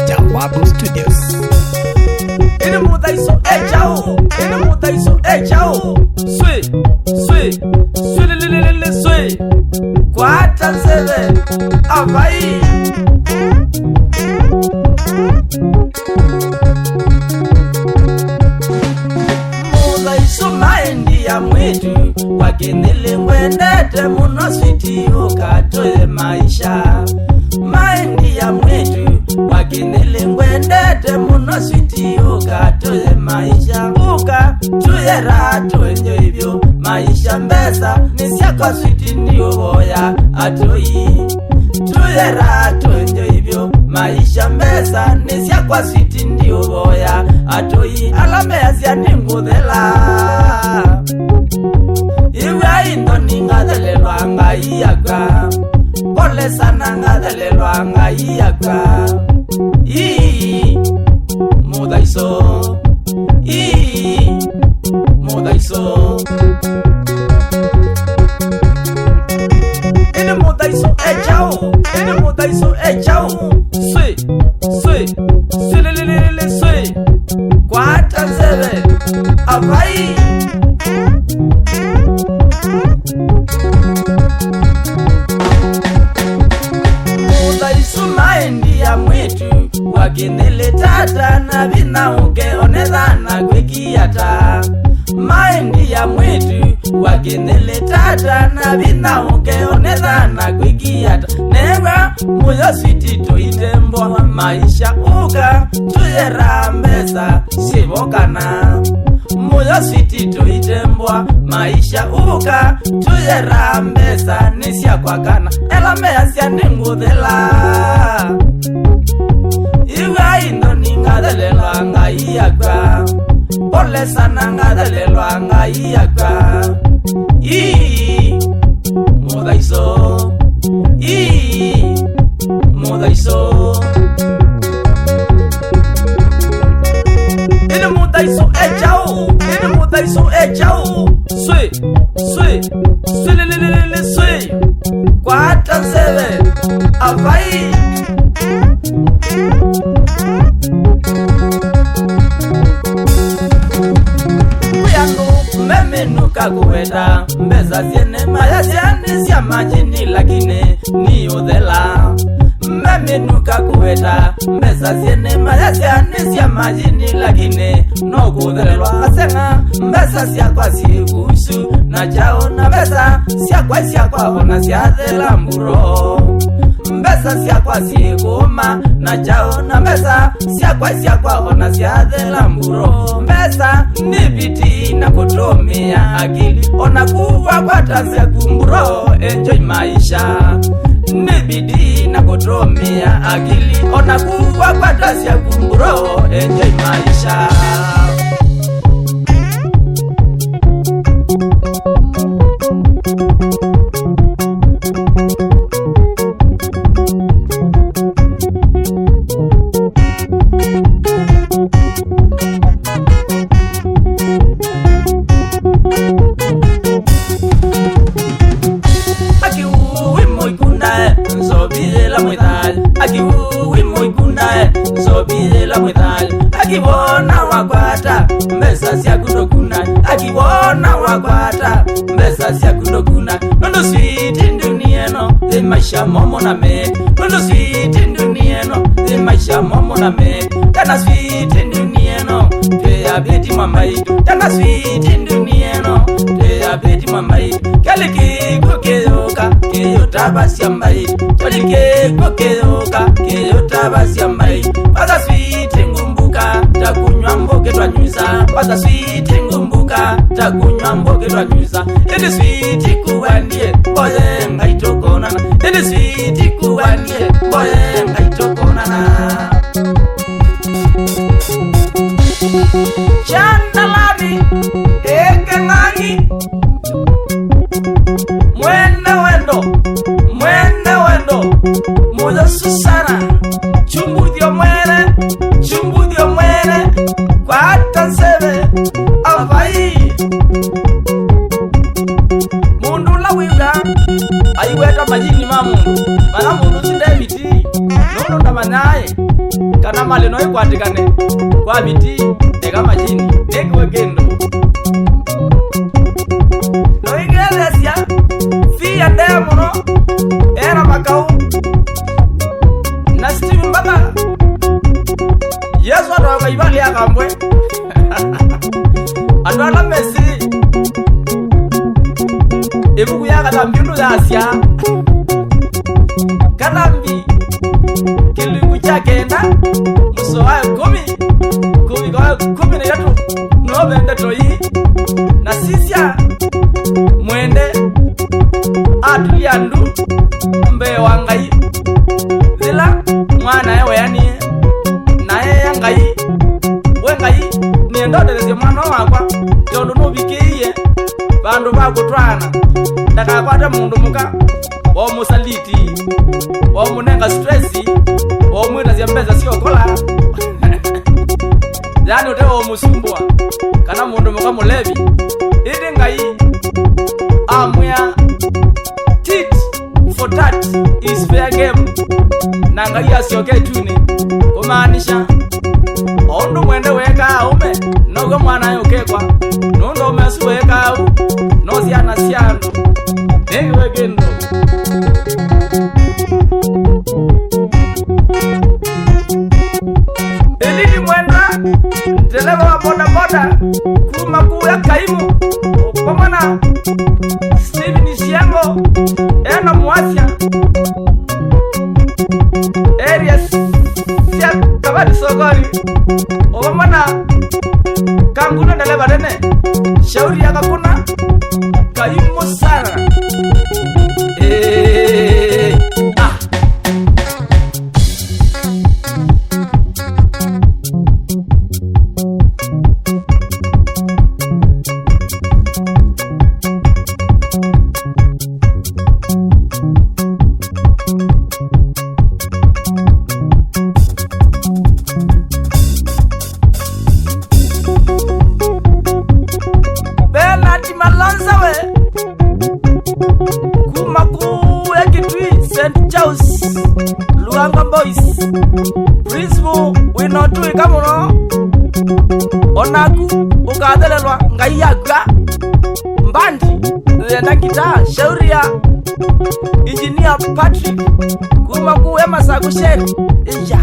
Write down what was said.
Jawabu Studios. Ina muda iso echao. Swe. Kwata sebe avai. Muda iso maendi ya mwitu wakinili mwendete muno switi ukatoe maisha. Maendi ya mwitu wakinili mwendete muno switi ukatoe maisha. Uka tuyera tuenjo hivyo maisha mbesa nisiakwa switi ndiyo boya atoi. Tuyera tuenjo hivyo maisha mbesa nisiakwa switi ndiyo boya atoi. Alamea siya ningudela iwe indo ningadelelwa ngaiyaka. Pole sana ngadelelwa ngaiyaka. Muda iso Ina muda iso echao. Swe. Kwata sebe avai. Muda iso maendi ya mwitu wakinele tata na vina uke onedhana kwekiata. Maendi ya mwitu wakinele tata na vina uke onedhana kwekiata. Newa muyo switi toitembwa maisha uka tuyera mbesa sivokana. Muyo switi toitembwa maisha uka tuyera mbesa nisya kwakana. Elamea siya ningudela iwe indo ningadelelwa ngaiyaka. Pole sana ngadelelwa ngaiyaka. Muda iso Ina muda iso echao. Swe. Kwata sebe avai. Memenuka kuweta mbeza siene maya siani siya majini lakine ni udhela. Memenuka kuweta mbeza siene maya siani siya majini lakine no kudhelwa. Asenga mbeza siya kwa sigusu na chao na mbeza siya kwa hona siya dhela mburo. Mbesa siya kwa siguma na chao na mbesa siya kwa hona siya dhela mburo. Mbesa ni biti na kutumia akili ona kuwa kwa tasya kumburo. Enjoy maisha ni bidii na kutumia akili ona kuwa kwa tasya kumburo. Enjoy maisha. Akibona wakwata mbesa siya kutokuna. Akibona wakwata mbesa siya kutokuna. Nondo switi ndunieno de maisha momo na me. Nondo switi ndunieno de maisha momo na me. Tana switi ndunieno te ya beti mamai. Tana switi ndunieno te ya beti mamai. Kaliki kukeyoka keyota basi ambai. Kaliki kukeyoka keyota basi ambai. Baza switi ngumbuka takunywa mboke twanyuza. Baza switi ngumbuka takunywa mboke twanyuza. Ili switi kuwandie boye ngaitokonana. Ili switi kuwandie boye ngaitokonana. Chandalani ekenangi mwende wendo muda susana. Chumbudio mwere kwata sebe avai. Mundu la wiga aiweta majini mamundu. Mana mundu sinde biti. Nono manyaye kana malino ikwatikane kwa miti eka majini nekiwe kendo noigelesya fiya ndemuno era makau na Steve Mbaka Yesu atoka ibali akambwe Adwala Messi Ebuku yaka tambindu yasya Katambi Kilingu chakenda Musowae kumi kwa kumi na yetu Novende toyi Na sisya Mwende Atuliandu Mbe wangai Zila Mwana ewe yani Nae yangai Wengai Niendodelesye mwana wakwa Jondo nubikiye Bandu bakutwana Ndakakwata mundu muka Wamusaliti Wamunenga stressi Wamwita ziyambeza siyokola Yani utewa wamusumbua Kana mundu muka mulevi Idi ngai Amwea Tit for tat is fair game Na ngai asiyoke tuni Kumaanisha Ondu mwende weka ume Nogo mwana yukekwa Nundo umesu weka u Nozi anasiano Negi wekendo Elini mwenda Nteleva wa boda boda Kuma kuya kaimu Ukomana Steve Nishiembo Eno Mwasya Areas Siya kabadi sogori Ukomana Kanguna ndeleva dene Shauri ya kakuna Kaimu sana Benati Malonza we Kumaku Ekitwi St. Charles Luanga Boys Principal Winotu ikamuno Onaku Ukadelelwa Ngayaga Mbandi Lenda kita Shauria Engineer Patrick Kumaku Emasaku Sheri Iya